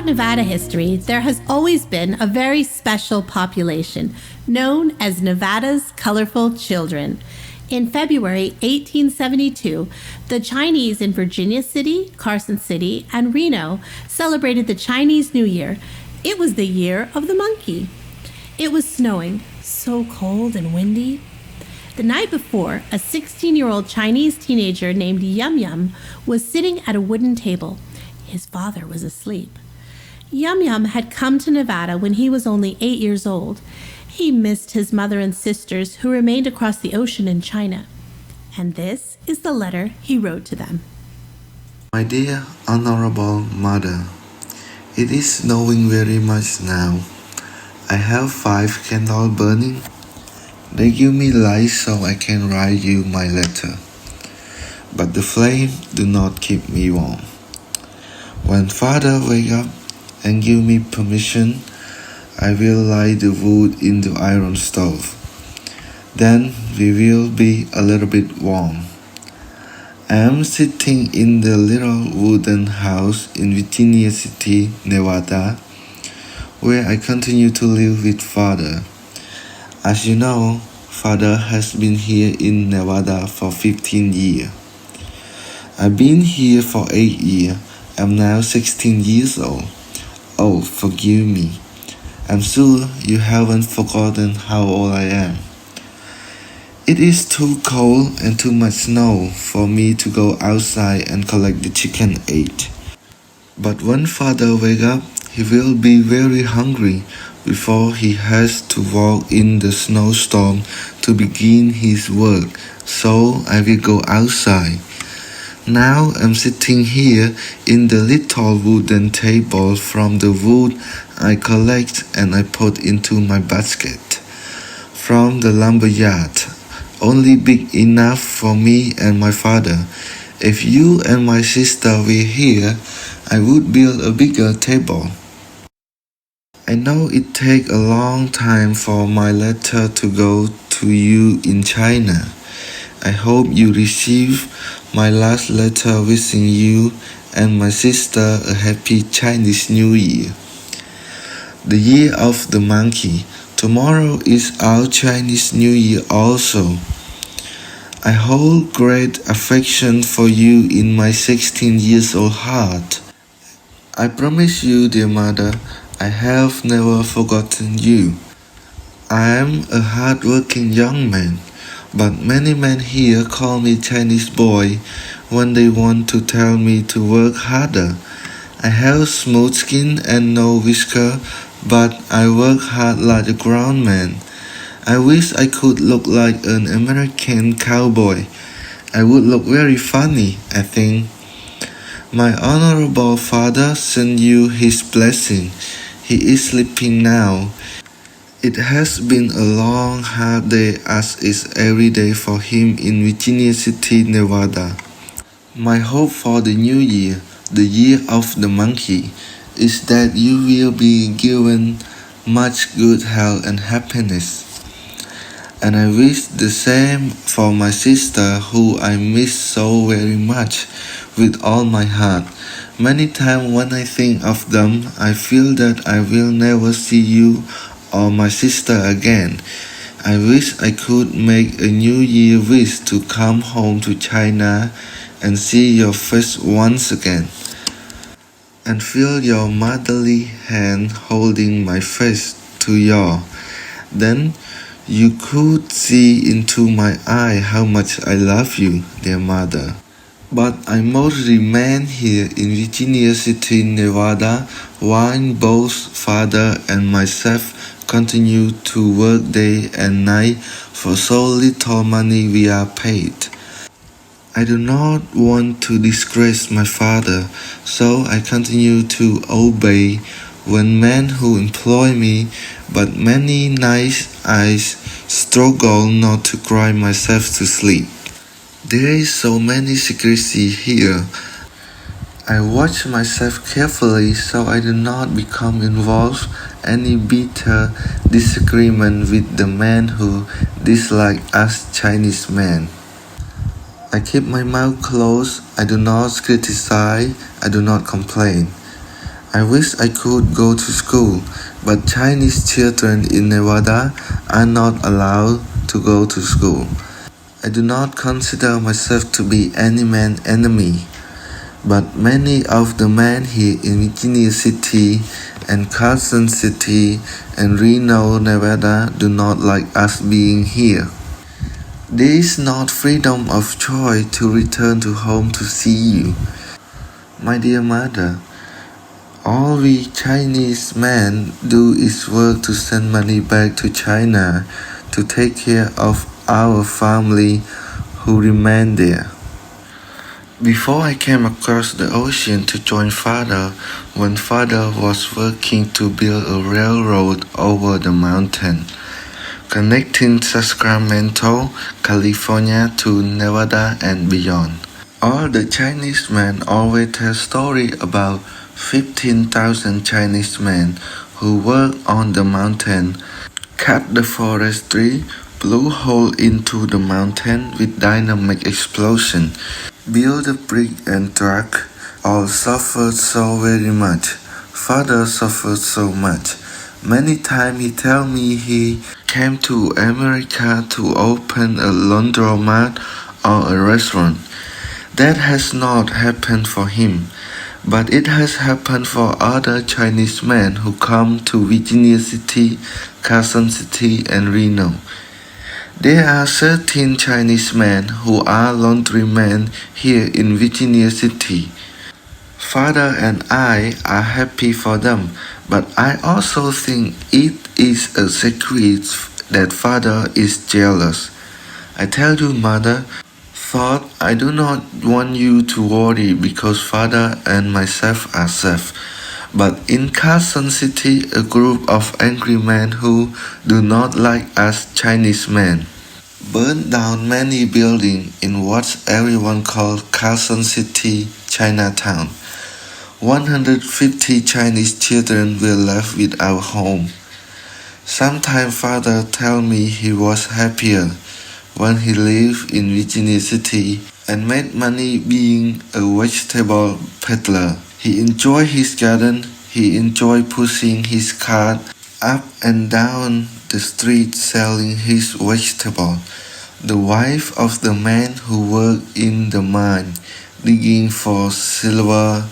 Throughout Nevada history, there has always been a very special population known as Nevada's colorful children. In February 1872, the Chinese in Virginia City, Carson City, and Reno celebrated the Chinese New Year. It was the year of the monkey. It was snowing, so cold and windy. The night before, a 16-year-old Chinese teenager named Yum Yum was sitting at a wooden table. His father was asleep. Yum Yum had come to Nevada when he was only 8 years old. He missed his mother and sisters who remained across the ocean in China. And this is the letter he wrote to them. My dear Honorable Mother, it is snowing very much now. I have 5 candles burning. They give me light so I can write you my letter. But the flame do not keep me warm. When Father wake up and give me permission, I will light the wood in the iron stove. Then we will be a little bit warm. I am sitting in the little wooden house in Virginia City, Nevada, where I continue to live with Father. As you know, Father has been here in Nevada for 15 years. I've been here for 8 years. I'm now 16 years old. Oh, forgive me. I'm sure you haven't forgotten how old I am. It is too cold and too much snow for me to go outside and collect the chicken egg. But when Father wakes up, he will be very hungry before he has to walk in the snowstorm to begin his work, so I will go outside. Now I'm sitting here in the little wooden table from the wood I collect and I put into my basket from the lumber yard, only big enough for me and my father. If you and my sister were here, I would build a bigger table. I know it takes a long time for my letter to go to you in China. I hope you receive my last letter wishing you and my sister a happy Chinese New Year. The year of the monkey. Tomorrow is our Chinese New Year also. I hold great affection for you in my 16 years old heart. I promise you, dear mother, I have never forgotten you. I am a hard-working young man, but many men here call me Chinese boy when they want to tell me to work harder. I have smooth skin and no whisker, but I work hard like a ground man. I wish I could look like an American cowboy. I would look very funny, I think. My honorable father sent you his blessing. He is sleeping now. It has been a long, hard day as is every day for him in Virginia City, Nevada. My hope for the new year, the year of the monkey, is that you will be given much good health and happiness. And I wish the same for my sister who I miss so very much with all my heart. Many times when I think of them, I feel that I will never see you or my sister again. I wish I could make a New Year wish to come home to China and see your face once again, and feel your motherly hand holding my face to yours. Then you could see into my eye how much I love you, dear mother. But I must remain here in Virginia City, Nevada, while both father and myself continue to work day and night for so little money we are paid. I do not want to disgrace my father, so I continue to obey when men who employ me, but many nights I struggle not to cry myself to sleep. There is so many secrecy here. I watch myself carefully so I do not become involved any bitter disagreement with the men who dislike us Chinese men. I keep my mouth closed. I do not criticize. I do not complain. I wish I could go to school, but Chinese children in Nevada are not allowed to go to school. I do not consider myself to be any man's enemy, but many of the men here in Virginia City and Carson City and Reno, Nevada do not like us being here. There is not freedom of choice to return to home to see you. My dear mother, all we Chinese men do is work to send money back to China to take care of our family who remain there. Before I came across the ocean to join Father, when Father was working to build a railroad over the mountain, connecting Sacramento, California to Nevada and beyond. All the Chinese men always tell story about 15,000 Chinese men who work on the mountain, cut the forest tree, blew hole into the mountain with dynamic explosion, build a brick and truck, all suffered so very much. Father suffered so much. Many times he tell me he came to America to open a laundromat or a restaurant. That has not happened for him, but it has happened for other Chinese men who come to Virginia City, Carson City, and Reno. There are 13 Chinese men who are laundrymen here in Virginia City. Father and I are happy for them, but I also think it is a secret that Father is jealous. I tell you, Mother, thought I do not want you to worry because Father and myself are safe. But in Carson City, a group of angry men who do not like us Chinese men burned down many buildings in what everyone calls Carson City, Chinatown. 150 Chinese children were left without home. Sometimes Father tell me he was happier when he lived in Virginia City and made money being a vegetable peddler. He enjoyed his garden. He enjoyed pushing his cart up and down the street selling his vegetable. The wife of the man who worked in the mine digging for silver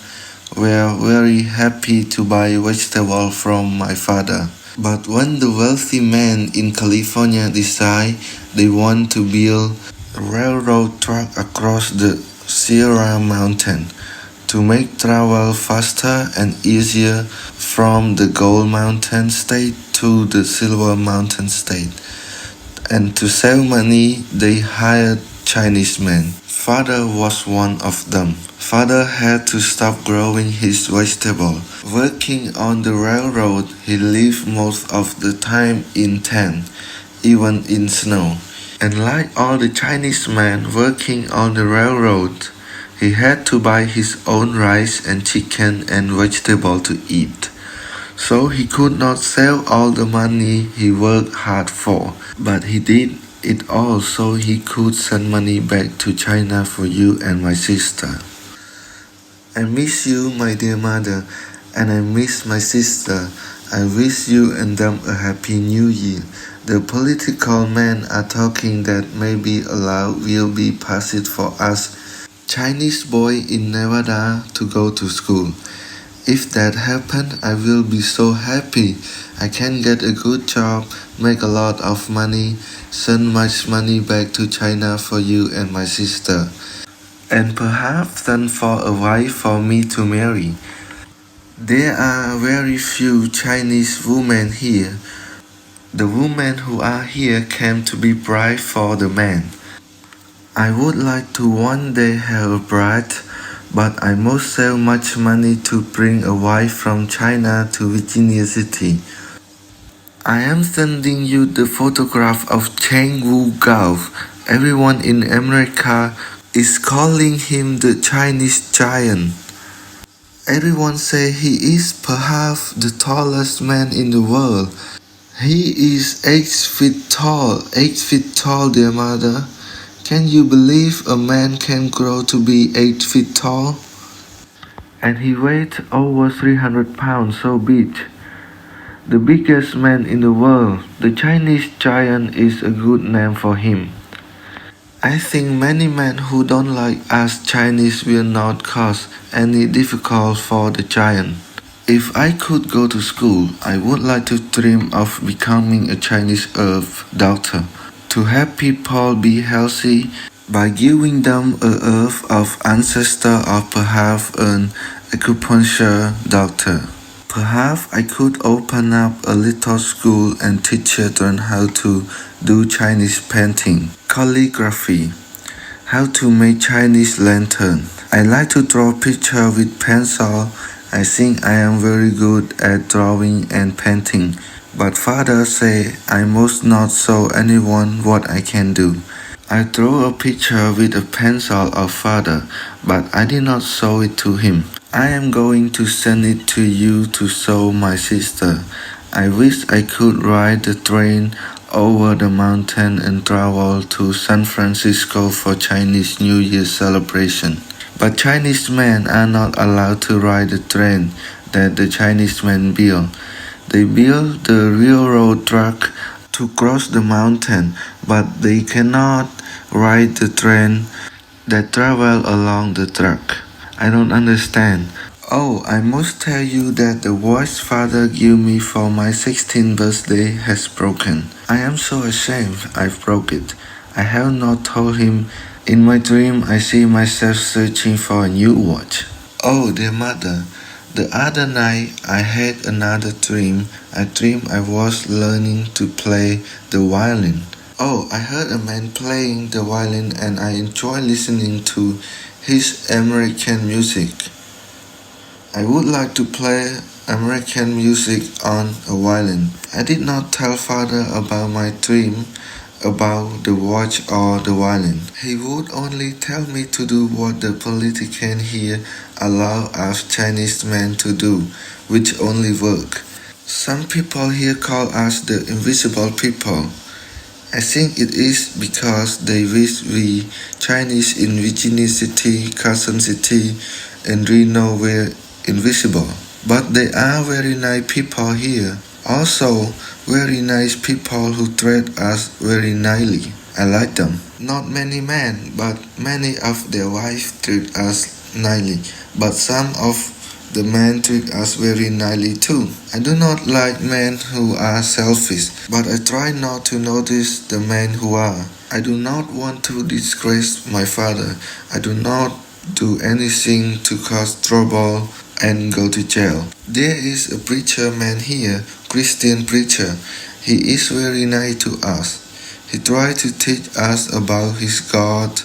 were very happy to buy vegetables from my father. But when the wealthy men in California decide they want to build a railroad track across the Sierra Mountain to make travel faster and easier from the Gold Mountain State to the Silver Mountain State, and to save money, they hired Chinese men. Father was one of them. Father had to stop growing his vegetable. Working on the railroad, he lived most of the time in tent, even in snow. And like all the Chinese men working on the railroad, he had to buy his own rice and chicken and vegetable to eat. So he could not save all the money he worked hard for, but he did it all so he could send money back to China for you and my sister. I miss you, my dear mother, and I miss my sister. I wish you and them a happy new year. The political men are talking that maybe a law will be passed for us Chinese boy in Nevada to go to school. If that happens, I will be so happy. I can get a good job, make a lot of money, send much money back to China for you and my sister, and perhaps send for a wife for me to marry. There are very few Chinese women here. The women who are here came to be bride for the man. I would like to one day have a bride, but I must save much money to bring a wife from China to Virginia City. I am sending you the photograph of Cheng Wu Gao. Everyone in America is calling him the Chinese giant. Everyone say he is perhaps the tallest man in the world. He is 8 feet tall, 8 feet tall, dear mother. Can you believe a man can grow to be 8 feet tall? and he weighed over 300 pounds, so big. The biggest man in the world. The Chinese giant is a good name for him. I think many men who don't like us Chinese will not cause any difficulty for the giant. If I could go to school, I would like to dream of becoming a Chinese herb doctor to help people be healthy by giving them a herb of ancestor or perhaps an acupuncture doctor. Perhaps I could open up a little school and teach children how to do Chinese painting, calligraphy, how to make Chinese lantern. I like to draw picture with pencil. I think I am very good at drawing and painting, but father say I must not show anyone what I can do. I drew a picture with a pencil of father, but I did not show it to him. I am going to send it to you to show my sister. I wish I could ride the train over the mountain and travel to San Francisco for Chinese New Year celebration. But Chinese men are not allowed to ride the train that the Chinese men build. They build the railroad track to cross the mountain, but they cannot ride the train that travel along the track. I don't understand. Oh, I must tell you that the watch father gave me for my 16th birthday has broken. I am so ashamed I've broke it. I have not told him. In my dream, I see myself searching for a new watch. Oh, dear mother, the other night I had another dream. I dreamed I was learning to play the violin. Oh, I heard a man playing the violin and I enjoy listening to his American music. I would like to play American music on a violin. I did not tell father about my dream about the watch or the violin. He would only tell me to do what the politician here allow us Chinese men to do, which only work. Some people here call us the invisible people. I think it is because they wish we Chinese in Virginia City, Carson City, and Reno were invisible. But they are very nice people here. Also, very nice people who treat us very nicely. I like them. Not many men, but many of their wives treat us nicely. But some of the men treat us very nicely too. I do not like men who are selfish, but I try not to notice the men who are. I do not want to disgrace my father. I do not do anything to cause trouble and go to jail. There is a preacher man here, Christian preacher. He is very nice to us. He tries to teach us about his God,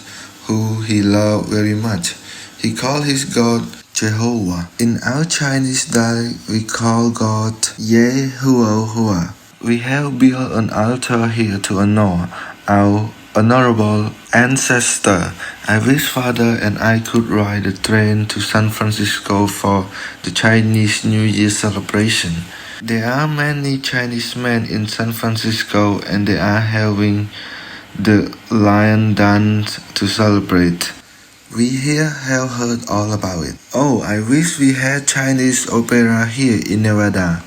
who he loves very much. He calls his God Jehovah. In our Chinese dialect, we call God Yehovah. We have built an altar here to honor our honorable ancestor. I wish father and I could ride the train to San Francisco for the Chinese New Year celebration. There are many Chinese men in San Francisco and they are having the lion dance to celebrate. We here have heard all about it. Oh, I wish we had Chinese opera here in Nevada.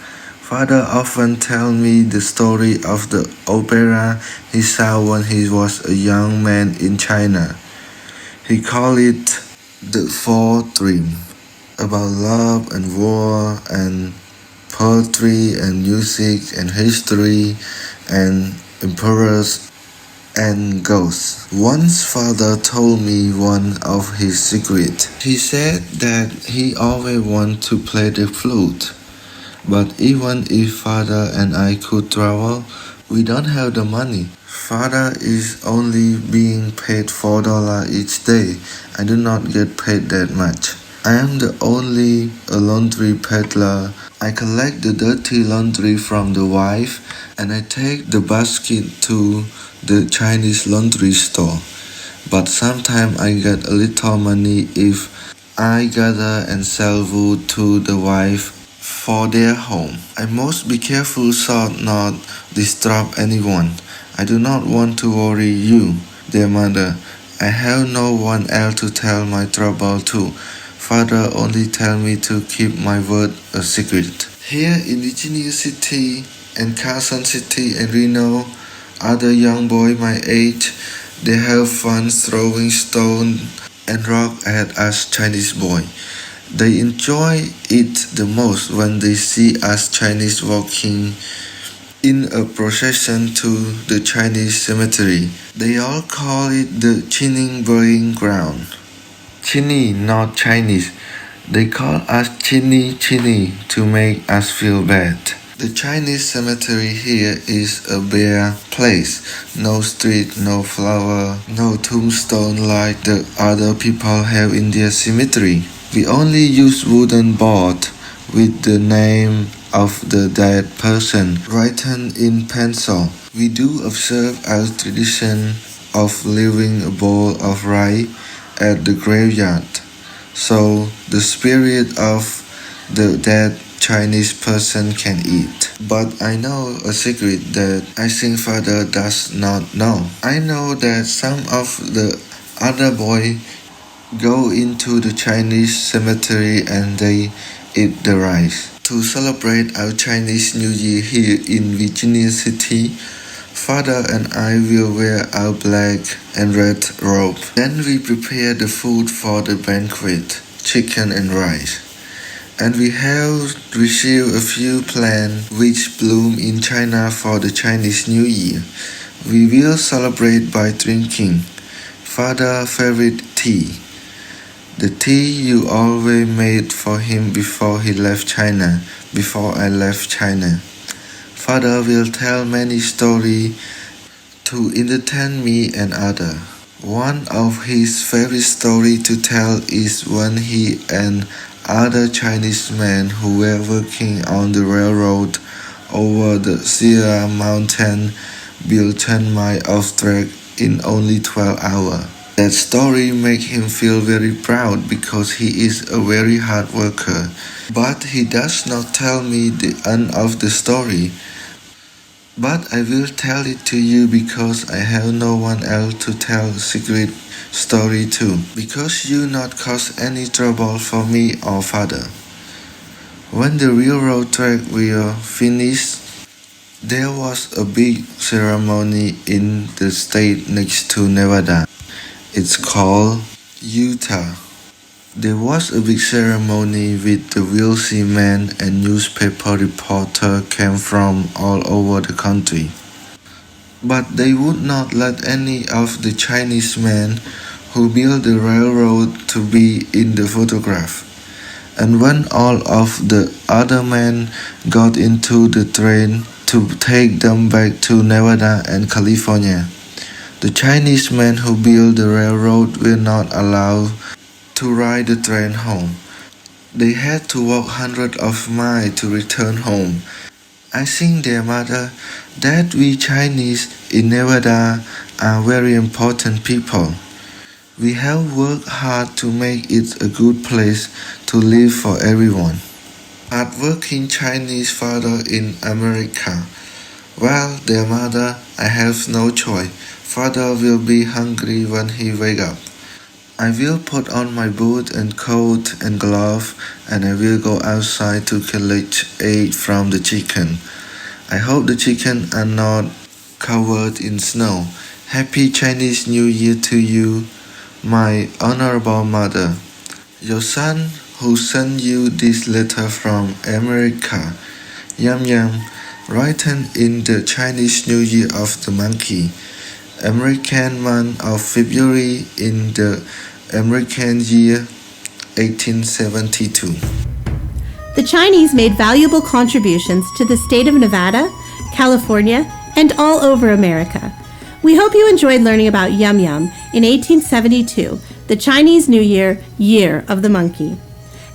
Father often tells me the story of the opera he saw when he was a young man in China. He called it The Fourth Dream, about love and war and poetry and music and history and emperors and ghosts. Once father told me one of his secrets. He said that he always wanted to play the flute. But even if father and I could travel, we don't have the money. Father is only being paid $4 each day. I do not get paid that much. I am the only laundry peddler. I collect the dirty laundry from the wife and I take the basket to the Chinese laundry store. But sometimes I get a little money if I gather and sell wood to the wife for their home. I must be careful so not disturb anyone. I do not want to worry you, dear mother. I have no one else to tell my trouble to. Father only tell me to keep my word a secret. Here in Virginia City and Carson City and Reno, other young boy my age, they have fun throwing stone and rock at us Chinese boy. They enjoy it the most when they see us Chinese walking in a procession to the Chinese cemetery. They all call it the Chinese burying ground. Chinese, not Chinese. They call us Chinese to make us feel bad. The Chinese cemetery here is a bare place. No street, no flower, no tombstone like the other people have in their cemetery. We only use wooden board with the name of the dead person written in pencil. We do observe our tradition of leaving a bowl of rice at the graveyard, so the spirit of the dead Chinese person can eat. But I know a secret that I think Father does not know. I know that some of the other boys go into the Chinese cemetery and they eat the rice. To celebrate our Chinese New Year here in Virginia City, Father and I will wear our black and red robe. Then we prepare the food for the banquet, chicken and rice. And we have received a few plants which bloom in China for the Chinese New Year. We will celebrate by drinking Father's favorite tea. The tea you always made for him before he left China, before I left China. Father will tell many stories to entertain me and others. One of his favorite stories to tell is when he and other Chinese men who were working on the railroad over the Sierra Mountain built 10 miles of track in only 12 hours. That story makes him feel very proud because he is a very hard worker. But he does not tell me the end of the story. But I will tell it to you because I have no one else to tell the secret story to. Because you not cause any trouble for me or Father. When the railroad track were finished, there was a big ceremony in the state next to Nevada. It's called Utah. There was a big ceremony with the wealthy men and newspaper reporters came from all over the country. But they would not let any of the Chinese men who built the railroad to be in the photograph. And when all of the other men got into the train to take them back to Nevada and California, the Chinese men who built the railroad were not allowed to ride the train home. They had to walk hundreds of miles to return home. I think their mother that we Chinese in Nevada are very important people. We have worked hard to make it a good place to live for everyone. Hardworking Chinese father in America. Well, their mother, I have no choice. Father will be hungry when he wake up. I will put on my boot and coat and glove and I will go outside to collect eggs from the chicken. I hope the chicken are not covered in snow. Happy Chinese New Year to you, my honorable mother. Your son who sent you this letter from America, Yum Yum, written in the Chinese New Year of the monkey. American month of February in the American year 1872. The Chinese made valuable contributions to the state of Nevada, California, and all over America. We hope you enjoyed learning about Yum Yum in 1872, the Chinese New Year, Year of the Monkey.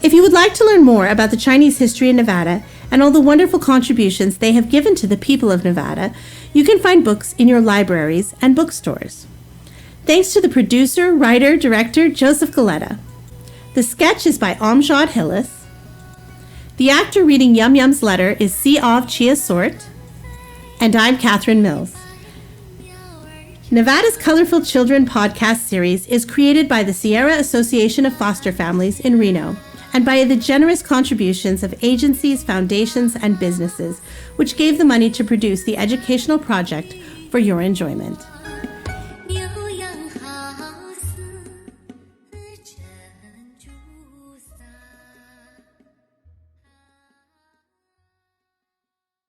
If you would like to learn more about the Chinese history in Nevada and all the wonderful contributions they have given to the people of Nevada, you can find books in your libraries and bookstores. Thanks to the producer, writer, director, Joseph Galetta. The sketch is by Amjad Hillis. The actor reading Yum Yum's letter is Siav Chia Sort. And I'm Catherine Mills. Nevada's Colorful Children podcast series is created by the Sierra Association of Foster Families in Reno and by the generous contributions of agencies, foundations, and businesses, which gave the money to produce the educational project for your enjoyment.